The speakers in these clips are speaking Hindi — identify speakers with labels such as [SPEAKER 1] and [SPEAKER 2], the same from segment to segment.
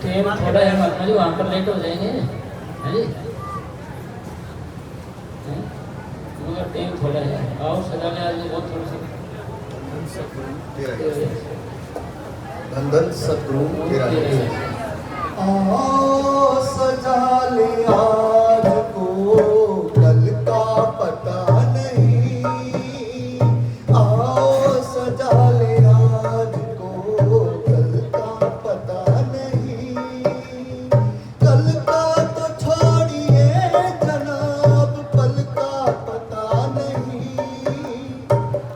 [SPEAKER 1] ट्रेन थोड़ा है महात्मा जी, वहाँ पर लेट हो जाएंगे, है जी। मगर टाइम थोड़ा है, आओ सजा ले आज बहुत थोड़ा सा
[SPEAKER 2] धन धन सतगुरु तेरा आओ सजा ले आज को कल का पता नहीं, आओ सजा ले आज को कल का पता नहीं, कल का तो छोड़िए जनाब पल का पता नहीं,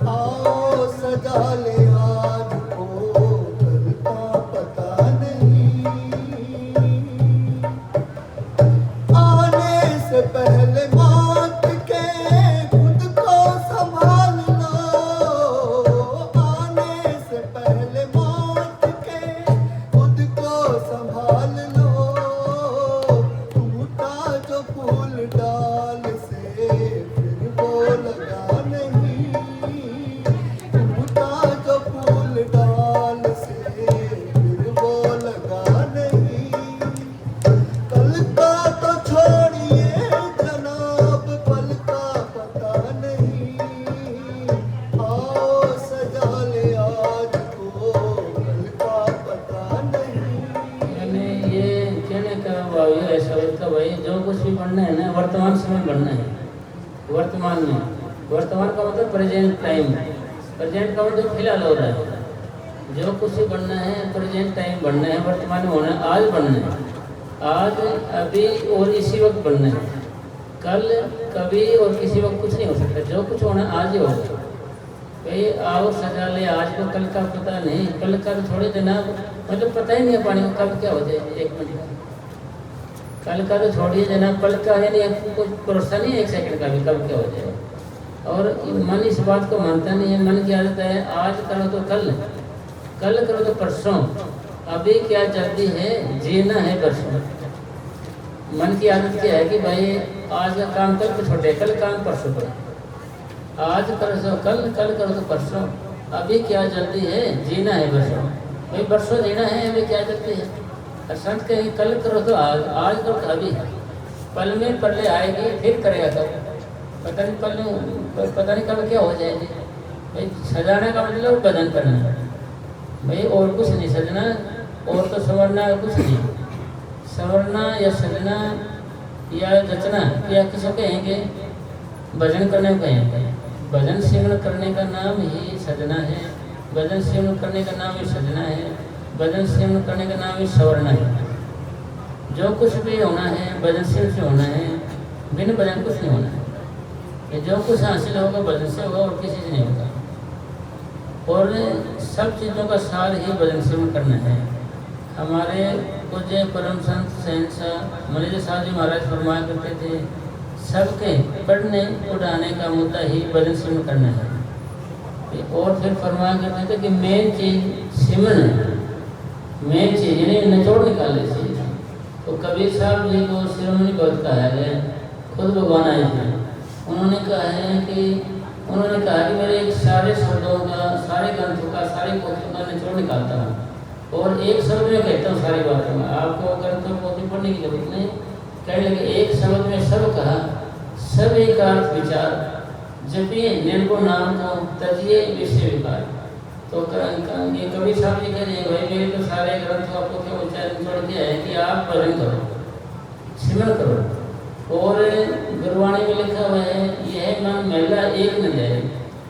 [SPEAKER 2] आओ सजा ले आज को कल का पता नहीं, आने से पहले मौत के खुद को संभाल लो, आने से पहले मौत के खुद को संभाल लो, टूटा जो फूल डाल से फिर वो लगा नहीं, टूटा जो फूल डाल से फिर वो लगा नहीं, कल का तो छोड़िए जनाब पल का पता नहीं, आओ सजा ले आज को कल का पता नहीं।
[SPEAKER 1] मैंने ये कहने का भाव ये ऐसा होता भाई, जो कुछ भी बनना है ना वर्तमान समय बनना है, वर्तमान में, वर्तमान का मतलब प्रेजेंट टाइम, प्रेजेंट का मतलब फिलहाल हो रहा है, जो कुछ भी बनना है प्रेजेंट टाइम बनना है, वर्तमान में होना है, आज बनना है, आज अभी और इसी वक्त बनना है, कल कभी और किसी वक्त कुछ नहीं हो सकता, जो कुछ होना आज ही होगा। भाई आओ सजा ले आज को कल का पता नहीं, कल का तो थोड़े दिन मतलब पता ही नहीं है पानी को कब क्या हो जाए, एक मिनट का कल का तो छोड़िए जना, पल का यानी कोई भरोसा नहीं है एक सेकंड का भी कब क्या हो जाए। और मन इस बात को मानता नहीं है, मन की आदत है आज करो तो कल, कल करो तो परसों, अभी क्या जल्दी है, जीना है परसों। मन की आदत क्या है कि भाई आज का काम कल को छोड़े, कल काम परसों करो, आज करो तो कल, कल करो तो परसों, अभी क्या जल्दी है, जीना है परसों। भाई परसों जीना है, अभी क्या जल्दी है। और संत कहेंगे कल करो तो आज, आज करो तो अभी, पल में पल्ले आएगी फिर करेगा कब, पता नहीं पल में पता नहीं कब क्या हो जाएगी। भाई सजाने का मतलब बदन करना है भाई, और कुछ नहीं सजना, और तो संवरना कुछ नहीं, संवरना या सजना या जचना या किसी कहेंगे भजन करने को कहेंगे, भजन सेवन करने का नाम ही सजना है, भजन सेवन करने का नाम ही सजना है, भजन सेवन करने का नाम ही संवरना है। जो कुछ भी होना है भजन सेवन से होना है, बिन भजन कुछ नहीं होना है। ये जो कुछ हासिल होगा भजन से होगा और किसी से नहीं होगा, और सब चीज़ों का सार ही भजन सेवन करना है। हमारे पूज्य परम संत शहंशाह मनीन्द्र साहब जी महाराज फरमाया करते थे, सबके पढ़ने उड़ाने का मुद्दा ही भजन सेवन करना है। और फिर फरमाया करते थे कि मेन चीज़ सिमरन है, मेन चीज़ यानी निचोड़ निकालने चाहिए। तो कबीर साहब जी को शिरोमणि भक्त कहा है, खुद भगवान आए थे, उन्होंने कहा है कि मेरे एक सारे शब्दों का, सारे ग्रंथों का, सारे पोथियों का निचोड़ निकालता हूँ और एक शब्द में कहता हूँ सारी बातों में। आपको ग्रंथों पोथी पढ़ने की जरूरत नहीं, कहने लगे एक शब्द में सब कहा, सब एक अर्थ विचार, जपिए निर्गुण नाम को तजिए विषय विकार। तो ये कबीर साहब जी कह रहे हैं भाई मेरे तो सारे ग्रंथों का पोथियों को निचोड़ दिया है कि आप भजन करो, सिमरन करो। और गुरबाणी में लिखा हुआ है, यह मन मैला एक न जाए,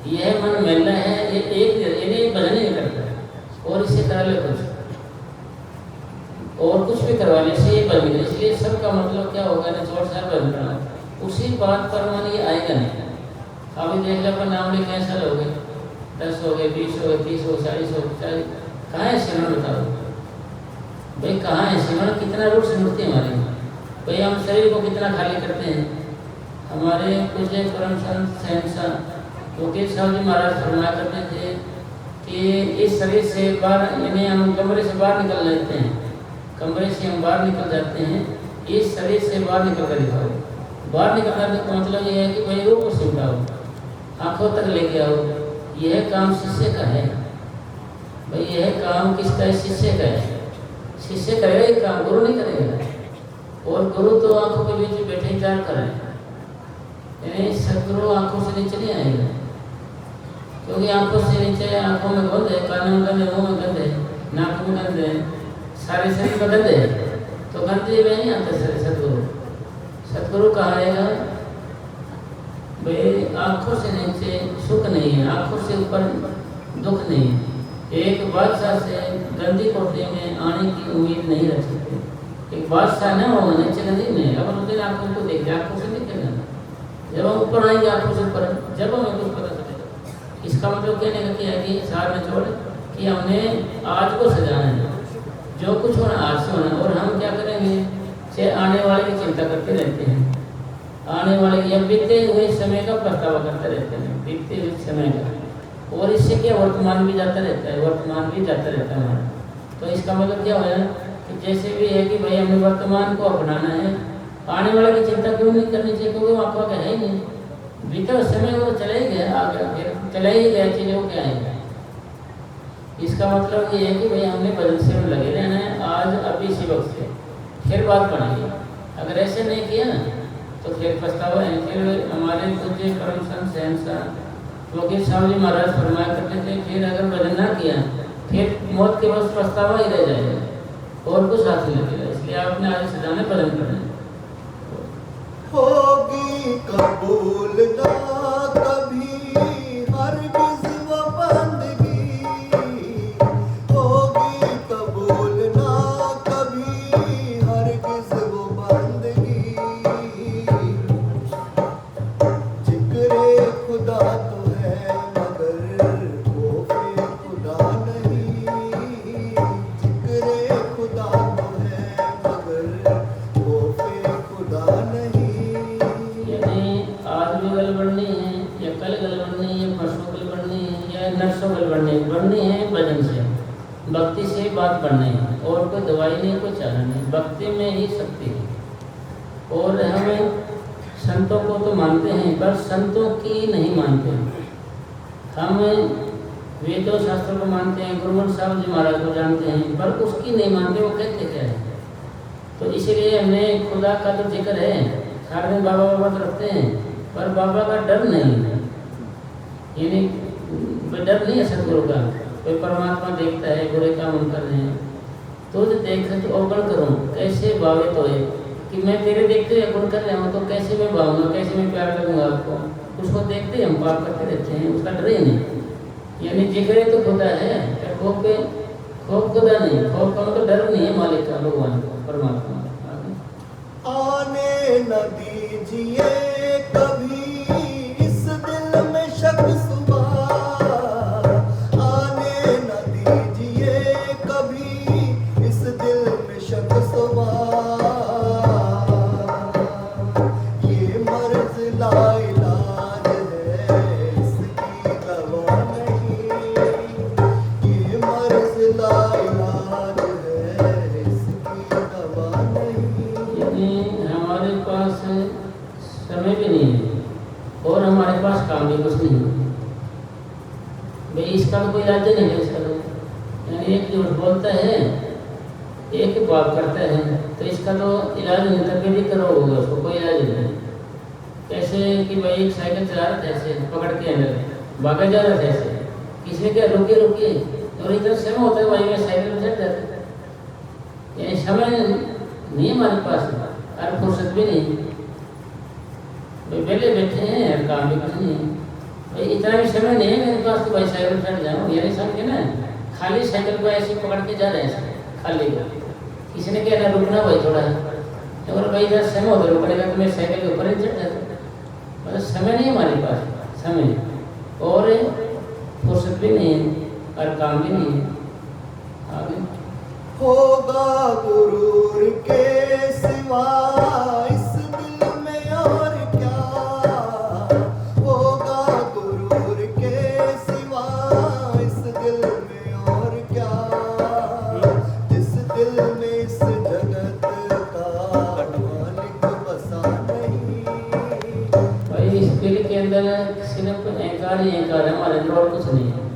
[SPEAKER 1] यह मन मैला है ये एक यानी भजन नहीं करता, और इससे करा ले कुछ और कुछ भी करवाने से ये भजन। इसलिए सबका मतलब क्या होगा, निचोड़ साहब भजन करना, उसी बात पर मन ये आएगा नहीं। अभी देख लो अपना नाम लिखे साल हो गए, 10 हो गए, 20 हो गए, 30 हो, 40 हो, 40, कहाँ है सिमरन बताओ भाई, कहाँ है सिमरन? कितना रूप स्मृति हमारी भाई, हम शरीर को कितना खाली करते हैं। हमारे पूज्य परम संत शहंशाह फकीर साहब जी महाराज फरमाया करते थे कि इस शरीर से बाहर यानी हम कमरे से बाहर निकल जाते हैं, कमरे से हम बाहर निकल जाते हैं, इस शरीर से बाहर निकल कर दिखाओ। बाहर निकलने का मतलब ये है कि भाई रूप को सिमटाओ, आँखों तक लेके आओ, यह काम शिष्य का है। भाई यह काम किसका है? शिष्य का है। शिष्य करेगा ये काम, गुरु नहीं करेगा। और गुरु तो आंखों के बीच में बैठे विचार करे, यानी सदगुरु आंखों से नीचे नहीं आएगा, क्योंकि आंखों से नीचे आंखों में गंध है, कानों में गंध है, मुंह में गंध है, नाक में गंध है, सारे शरीर में गंध है, तो गंध ये नहीं आता सदगुरु। सदगुरु कहा आएगा भाई आंखों से नीचे सुख नहीं है, आंखों से ऊपर दुख नहीं है। एक बादशाह से गंदी कोठरी में आने की उम्मीद नहीं रख सकते। एक बादशाह ना हो नीचे नदी में, अब हम दिन आंखों को देखते, आंखों से नहीं खेलना। जब हम ऊपर आएंगे आंखों से ऊपर, जब हमें कुछ पता चलेगा। इसका मतलब कहने का क्या है कि सार में छोड़ कि हमने आज को सजाना है, जो कुछ होना आज से होना। और हम क्या करेंगे? से आने वाले की चिंता करते रहते हैं, आने वाले या बीते हुए समय का पछतावा करते रहते हैं, बीते हुए समय का। और इससे क्या वर्तमान भी जाता रहता है, वर्तमान भी जाता रहता है हमारा। तो इसका मतलब क्या होया कि जैसे भी है कि भाई हमें वर्तमान को अपनाना है, आने वाले की चिंता क्यों नहीं करनी चाहिए, क्योंकि वो आपका है ही नहीं। बीते हुए समय वो चला ही गया, आ गया, फिर चला ही गया, चीज़ें वो क्या आएगा। इसका मतलब ये है कि भाई हमने भजन से में लगे रहना है, आज अभी इसी वक्त से, फिर बात बढ़ेगी। अगर ऐसे नहीं किया तो फिर पछतावा है। फिर हमारे पूज्य परम संत शहंशाह वकील साहब जी महाराज फरमाया करते थे, फिर अगर भजन ना किया फिर मौत के वक्त पछतावा ही रह जाएगा और कुछ हासिल नहीं किया। इसलिए आपने आज सजाने भजन करना है।
[SPEAKER 2] होगी कबूल ना कभी हरगिज़ वो बंदगी, होगी कबूल ना कभी हरगिज़ वो बंदगी। जिक्रे खुदा तो है मगर खौफे खुदा नहीं, जिक्रे खुदा तो है मगर खौफे खुदा नहीं।
[SPEAKER 1] आज भी गल बढ़नी है या कल गल बढ़नी है या परसों गल बढ़नी है या नरसों गल बढ़नी है भजन से, भक्ति से बात बढ़नी है। और कोई दवाई नहीं, कोई चारा नहीं, भक्ति में ही शक्ति है। और हमें संतों को तो मानते हैं पर संतों की नहीं मानते। हम वेदों शास्त्रों को मानते हैं, गुरु ग्रंथ साहब जी महाराज को जानते हैं, पर उसकी नहीं मानते। वो कहते क्या है? तो इसीलिए हमने खुदा का तो जिक्र है, सारे दिन बाबा बाबा तो रखते हैं, पर बाबा का डर नहीं है, यानी डर नहीं है सदगुरु का। कोई परमात्मा देखता है, बुरे काम हम कर रहे हैं तो देख तो अवगण करूँ, कैसे भावित होए कि मैं तेरे देखते हुए गुण कर रहा हूँ, तो कैसे मैं भाऊँगा, कैसे मैं प्यार करूँगा आपको। उसको देखते हम पाप करते रहते हैं, उसका डर ही नहीं। यानी जिक्र तो खुदा है, खौफ खुदा नहीं, खौफ का मतलब डर नहीं है मालिक का, भगवान को, परमात्मा।
[SPEAKER 2] आने न दीजिए कभी इस दिल में शक सुबह, आने न दीजिए कभी इस दिल में शक सुबह। ये मर्ज लाइलाज है, इसकी दवा नहीं, ये मर्ज लाइलाज है, इसकी दवा नहीं।
[SPEAKER 1] हमारे पास समय भी नहीं है और हमारे पास काम भी कुछ नहीं है। भाई इसका तो कोई इलाज नहीं है। इसका तो यानी एक झूठ बोलता है, एक पाप करता है, तो इसका तो इलाज नहीं। तब भी करो होगा, उसको कोई इलाज नहीं। कैसे कि भाई एक साइकिल चला रहा था, ऐसे पकड़ के अंदर भागा जा रहा था, ऐसे किसी ने क्या रोके रोके, और इतना समय होता है भाई मैं साइकिल में चढ़ जाता। यानी समय नहीं हमारे पास, और फुर्सत भी नहीं। भाई पहले बैठे हैं, काम भी कुछ नहीं है। भाई इतना भी समय नहीं है मेरे पास तो भाई साइकिल चढ़ जाऊँ, यानी समझे ना, खाली साइकिल को ऐसे पकड़ के जा रहे हैं खाली। किसी ने कहना रुकना भाई थोड़ा, अगर भाई इधर समय होता रुकनेगा तो मैं साइकिल के ऊपर ही चढ़ जाता। मतलब समय नहीं हमारे पास, समय और फुर्सत भी नहीं है और काम भी नहीं है। आगे
[SPEAKER 2] होगा गुरूर के सिवा इस दिल में और क्या, होगा गुरूर के सिवा इस दिल में और क्या, जिस दिल में इस जगत का मालिक बसा नहीं।
[SPEAKER 1] भाई इस दिल के अंदर सिर्फ अहंकार ही अहंकार है, हमारे अंदर और कुछ नहीं है।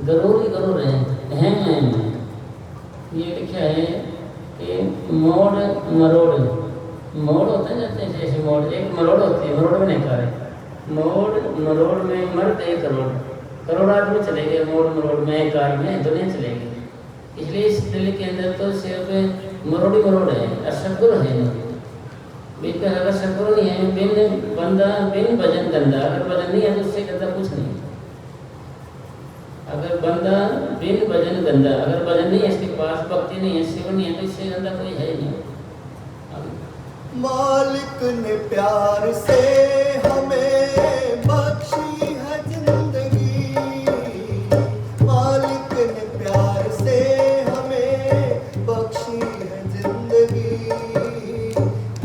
[SPEAKER 1] गरूर ही गरूर है ये लिखा है कि मोड़ मरोड़, मोड़ होता है जैसे जैसे मोड़, एक मरोड़ होती है, मरोड़ में नहीं कहा है, मोड़ मरोड़ में मर्द 1 करोड़, करोड़ आदमी चले गए मोड़ मरोड़ में, कार में दुनिया चलेगी। इसलिए इस दिल्ली के अंदर तो सिर्फ मरोड़ी मरोड़ है और सदगुरु है नहीं। बिल्कुल अगर सदगुरु नहीं है, बिन बंदा बिन भजन गंदा, अगर भजन नहीं है तो उससे गंदा कुछ नहीं। अगर बंदा बिन भजन गंदा, अगर भजन नहीं है इसके पास, भक्ति नहीं है, सेवन नहीं है, तो इससे गंदा कोई है नहीं।
[SPEAKER 2] मालिक ने प्यार से हमें बख्शी है जिंदगी, मालिक ने प्यार से हमें बख्शी है जिंदगी,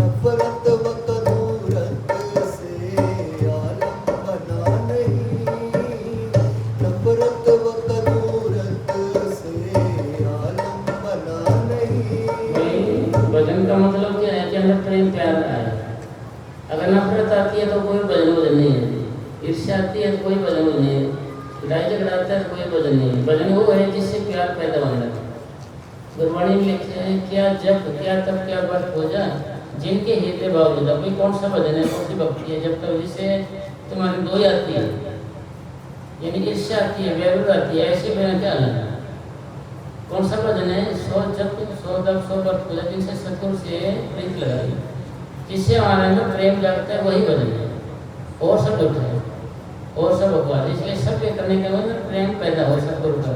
[SPEAKER 2] नफरत व कदूरत से आलम बना नहीं, नफरत व कदूरत से आलम बना नहीं।
[SPEAKER 1] भजन का मतलब क्या है कि अंदर प्रेम प्यार आए। अगर नफरत आती है तो कोई भजन नहीं है, ईर्ष्या आती है तो कोई भजन नहीं है, लड़ाई झगड़ा आता है तो कोई भजन नहीं है। भजन वो है जिससे प्यार पैदा होने लगे। गुरबाणी में लिखे हैं, क्या जब क्या तब क्या व्रत हो जा जिनके हित भाव जुदा। कोई कौन सा भजन है, कौन सी भक्ति है जब तक जिससे तुम्हारी दोई आती है, यानी ईर्ष्या आती है, वैरुद्ध आती है, ऐसे मेरा क्या हाल। कौन सा भजन है, 100 जप 100 दप 100 व्रत पूजा, जिनसे सतगुरु से प्रीत लगाई, जिससे हमारे अंदर प्रेम जागता है, वही भजन है। और सब झूठ है और सब बकवास। इसलिए सब ये करने के बाद प्रेम पैदा हो सतगुरु का।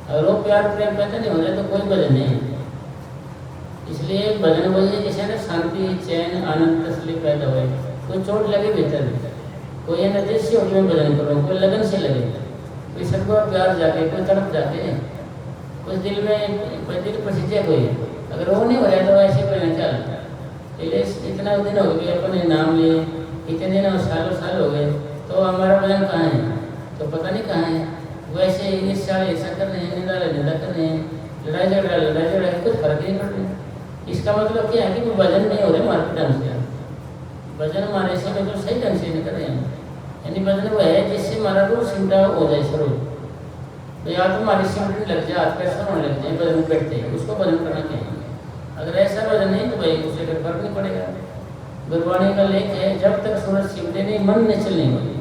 [SPEAKER 1] अगर वो प्यार प्रेम पैदा नहीं हो जाए तो कोई भजन नहीं है। इसलिए भजन वही है जिससे ना शांति चैन आनंद तसली पैदा हो। कोई चोट लगे भीतर, कोई है ना देशी होकर मैं भजन करूँ, कोई लगन से लगे, कोई सबको प्यार जाके, कोई तरफ जाके, कुछ दिल में कोई दिल प्रसिद्ध कोई, अगर वो नहीं हो रहा तो ऐसे करना चल। इसलिए इतना दिन हो गए अपने नाम लिए, इतने दिन और सालों साल हो गए, तो हमारा भजन कहाँ है, तो पता नहीं कहाँ है। वैसे इस साल ऐसा कर रहे हैं, निंदा कर रहे हैं, लड़ाई झगड़ा कुछ फर्क नहीं पड़ रहा। इसका मतलब क्या है कि वो भजन नहीं हो रहे हमारे ढंग से। भजन हमारे से मतलब सही ढंग से नहीं कर रहे हैं। यानी भजन वो है जिससे हमारा रूप सिमटा हो जाए शुरू, तो या तो हमारी सिमटने लग जाए, हाथ पैर सर होने लग जाए, भजन बैठते हैं, उसको भजन करना चाहिए। अगर ऐसा भजन नहीं तो भाई उससे कोई फर्क नहीं पड़ेगा। गुरबाणी का लेख है, जब तक सूरज सिमटे नहीं मन ने चलने वाली,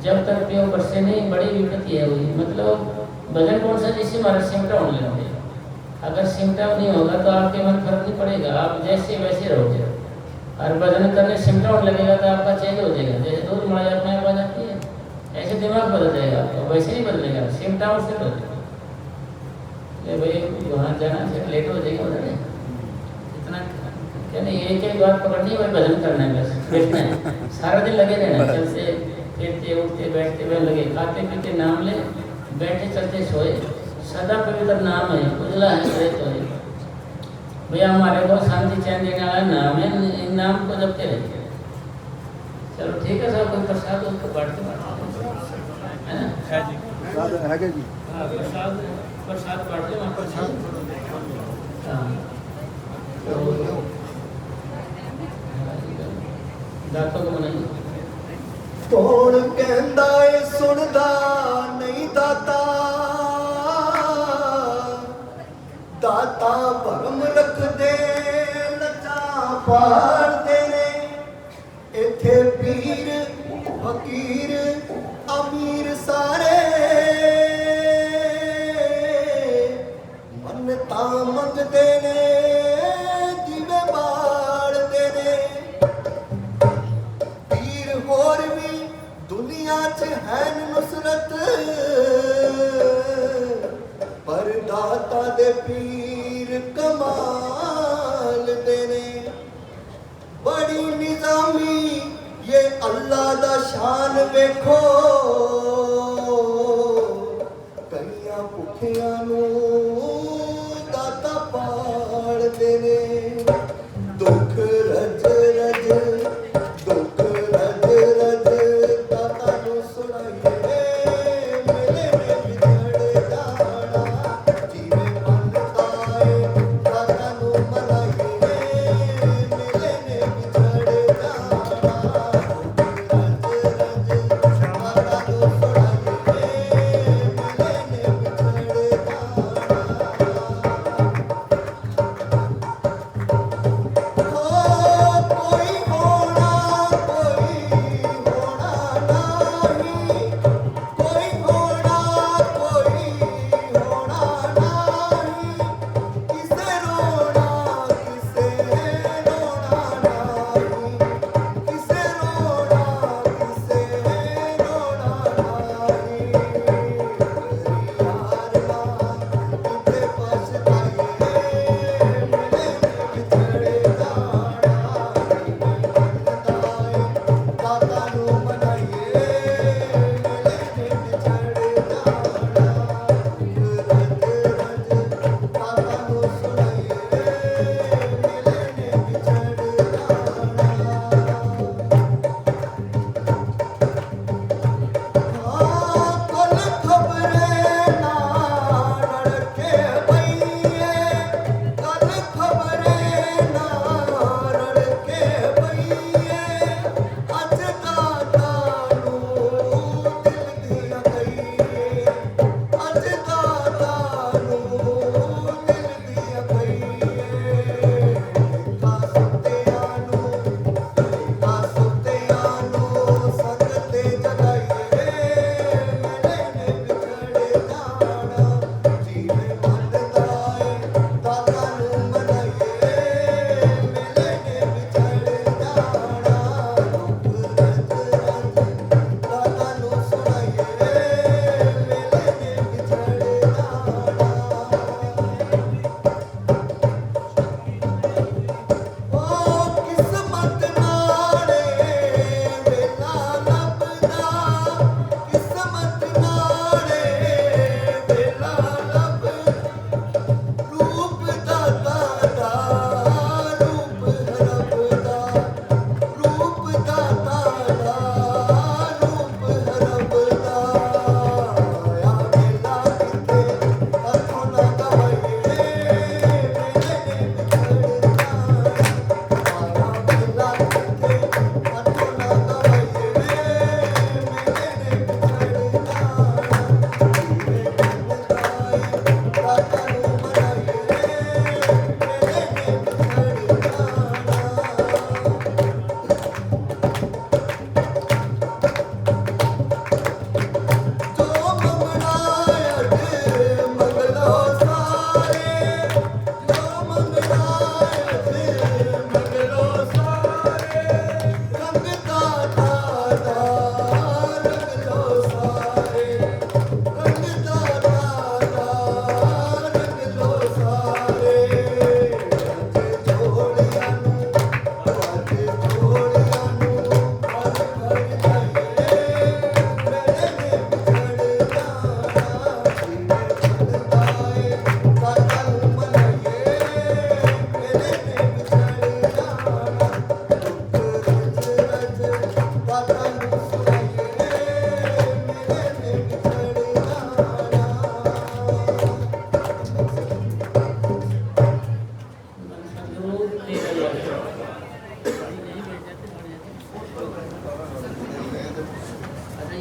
[SPEAKER 1] जब तक प्यो बरसे नहीं बड़ी विपत्ति है हुई। मतलब भजन कौन सा जिससे हमारा सिमटा होने लगे। अगर सिमटा नहीं होगा तो आपके मन फर्क नहीं पड़ेगा, आप जैसे वैसे रहोगे। और भजन करने सिमटा होने लगेगा तो आपका चेंज हो जाएगा, जैसे दूध मलाई अपने आप आ जाती है, ऐसे दिमाग बदल जाएगा, तो वैसे नहीं बदलेगा, सिमटा और सेट हो जाएगा। भाई वहाँ जाना फिर लेट हो जाएगा उधर, इतना क्या नहीं, एक बात पकड़नी है, भाई भजन करना है, बस बैठना है, सारा दिन लगे रहना, चलते फिरते उठते बैठते हुए लगे, खाते पीते नाम ले, बैठे चलते सोए, सदा पवित्र नाम है, उजला है करे तो है। भैया हमारे को शांति चैन देने वाला नाम है, इन नाम को जपते रहिए। चलो ठीक है सर, कोई प्रसाद उसको बांटते है ना, प्रसाद बांट दे, प्रसाद दातों को बनाइए।
[SPEAKER 2] कौन कहंदा ए सुनदा नहीं दाता, दाता भरम रख दे लचा पार दे ने, इथे पीर फकीर अमीर सारे मन्नता मंगदे ने, जिवे बाड़ दे ने। पीर होर भी दुनिया च है नुसरत, पर दाता दे पीर कमाल दे ने। बड़ी निजामी ये अल्लाह दा शान देखो, कईयां भुखियां नूं दाता पाल दे ने। दुख रज रज दुख रज रज दाता नूं सुनाइए, मेले में विछड़ जाना जिवे मन आए, दाता नूं मनाइए, मेले में विछड़ जाना।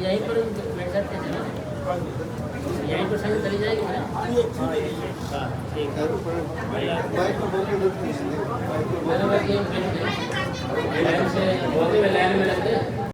[SPEAKER 1] यहीं पर बैठ सकते थे ना, यहीं पर संग चली जाएगी ना। हाँ ठीक है,
[SPEAKER 2] बाइक में बोल के रखती है, बाइक में बोल के
[SPEAKER 1] मैंने बस ये लाइन से होते हुए लाइन में लगते